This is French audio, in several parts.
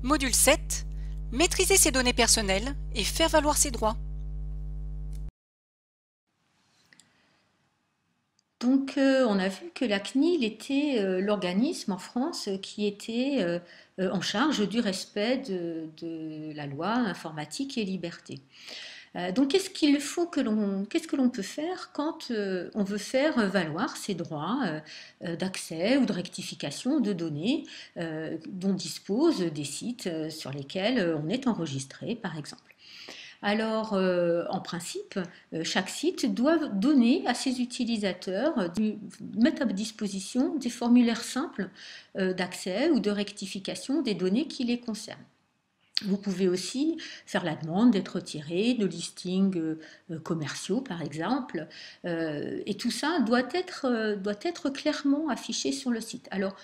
Module 7. Maîtriser ses données personnelles et faire valoir ses droits. Donc, on a vu que la CNIL était l'organisme en France qui était en charge du respect de la loi informatique et liberté. Donc, qu'est-ce que l'on peut faire quand on veut faire valoir ses droits d'accès ou de rectification de données dont disposent des sites sur lesquels on est enregistré, par exemple? Alors, en principe, chaque site doit donner à ses utilisateurs, mettre à disposition des formulaires simples d'accès ou de rectification des données qui les concernent. Vous pouvez aussi faire la demande d'être retiré de listings commerciaux, par exemple, et tout ça doit être clairement affiché sur le site. Alors,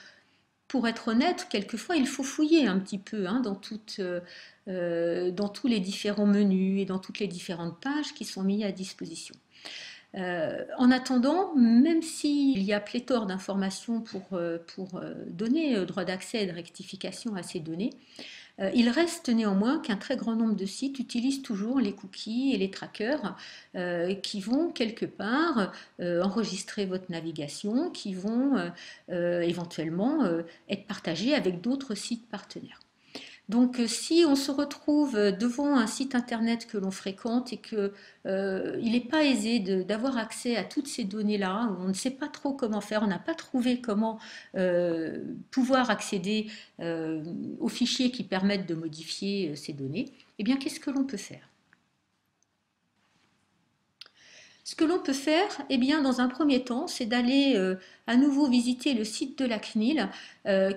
pour être honnête, quelquefois il faut fouiller un petit peu dans tous les différents menus et dans toutes les différentes pages qui sont mises à disposition. En attendant, même s'il y a pléthore d'informations pour donner droit d'accès et de rectification à ces données, il reste néanmoins qu'un très grand nombre de sites utilisent toujours les cookies et les trackers qui vont quelque part enregistrer votre navigation, qui vont éventuellement être partagés avec d'autres sites partenaires. Donc, si on se retrouve devant un site internet que l'on fréquente et qu'il n'est pas aisé d'avoir accès à toutes ces données-là, où on ne sait pas trop comment faire, on n'a pas trouvé comment pouvoir accéder aux fichiers qui permettent de modifier ces données, eh bien, qu'est-ce que l'on peut faire? Ce que l'on peut faire, eh bien, dans un premier temps, c'est d'aller à nouveau visiter le site de la CNIL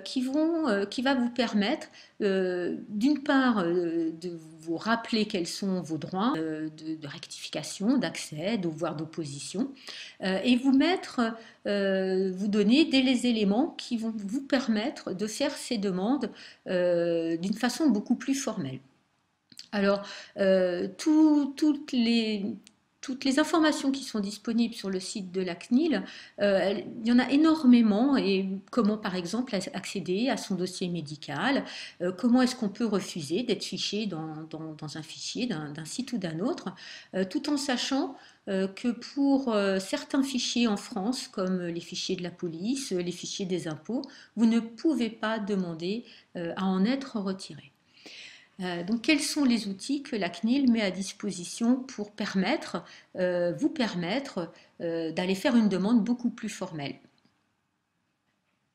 qui va vous permettre, d'une part, de vous rappeler quels sont vos droits de rectification, d'accès, voire d'opposition, et vous donner des éléments qui vont vous permettre de faire ces demandes d'une façon beaucoup plus formelle. Alors, toutes les informations qui sont disponibles sur le site de la CNIL, il y en a énormément, et comment par exemple accéder à son dossier médical, comment est-ce qu'on peut refuser d'être fiché dans un fichier d'un site ou d'un autre, tout en sachant que pour certains fichiers en France, comme les fichiers de la police, les fichiers des impôts, vous ne pouvez pas demander à en être retiré. Donc, quels sont les outils que la CNIL met à disposition pour vous permettre d'aller faire une demande beaucoup plus formelle?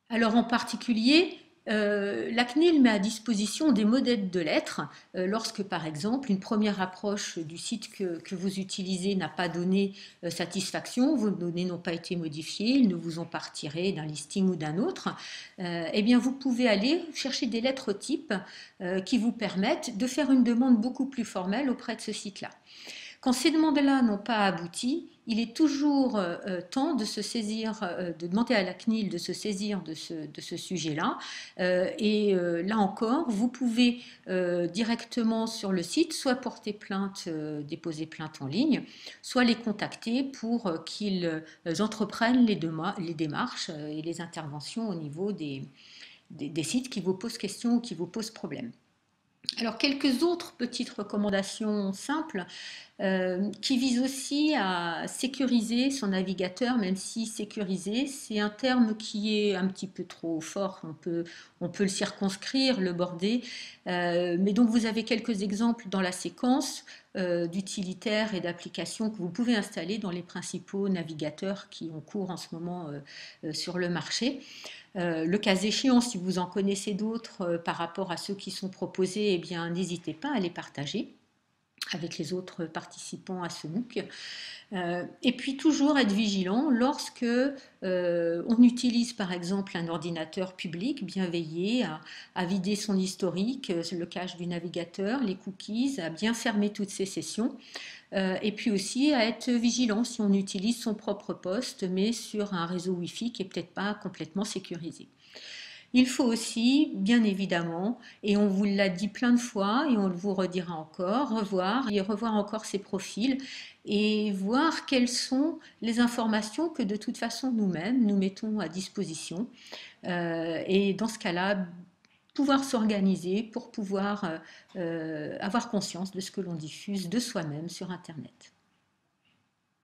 Alors, en particulier, la CNIL met à disposition des modèles de lettres lorsque, par exemple, une première approche du site que vous utilisez n'a pas donné satisfaction, vos données n'ont pas été modifiées, ils ne vous ont pas retiré d'un listing ou d'un autre, eh bien, vous pouvez aller chercher des lettres types qui vous permettent de faire une demande beaucoup plus formelle auprès de ce site-là. Quand ces demandes-là n'ont pas abouti, il est toujours temps de se saisir, de demander à la CNIL de se saisir de ce sujet-là. Là encore, vous pouvez directement sur le site soit porter plainte, déposer plainte en ligne, soit les contacter pour qu'ils entreprennent les démarches et les interventions au niveau des sites qui vous posent question ou qui vous posent problème. Alors, quelques autres petites recommandations simples qui visent aussi à sécuriser son navigateur, même si sécuriser, c'est un terme qui est un petit peu trop fort, on peut le circonscrire, le border, mais donc vous avez quelques exemples dans la séquence d'utilitaires et d'applications que vous pouvez installer dans les principaux navigateurs qui ont cours en ce moment sur le marché. Le cas échéant, si vous en connaissez d'autres par rapport à ceux qui sont proposés, eh bien, n'hésitez pas à les partager avec les autres participants à ce MOOC. Et puis toujours être vigilant lorsque on utilise par exemple un ordinateur public, bien veiller à vider son historique, le cache du navigateur, les cookies, à bien fermer toutes ces sessions. Et puis aussi à être vigilant si on utilise son propre poste mais sur un réseau Wi-Fi qui n'est peut-être pas complètement sécurisé. Il faut aussi, bien évidemment, et on vous l'a dit plein de fois et on vous redira encore, revoir encore ces profils et voir quelles sont les informations que de toute façon nous-mêmes nous mettons à disposition. Et dans ce cas-là, pouvoir s'organiser, pour pouvoir avoir conscience de ce que l'on diffuse de soi-même sur Internet.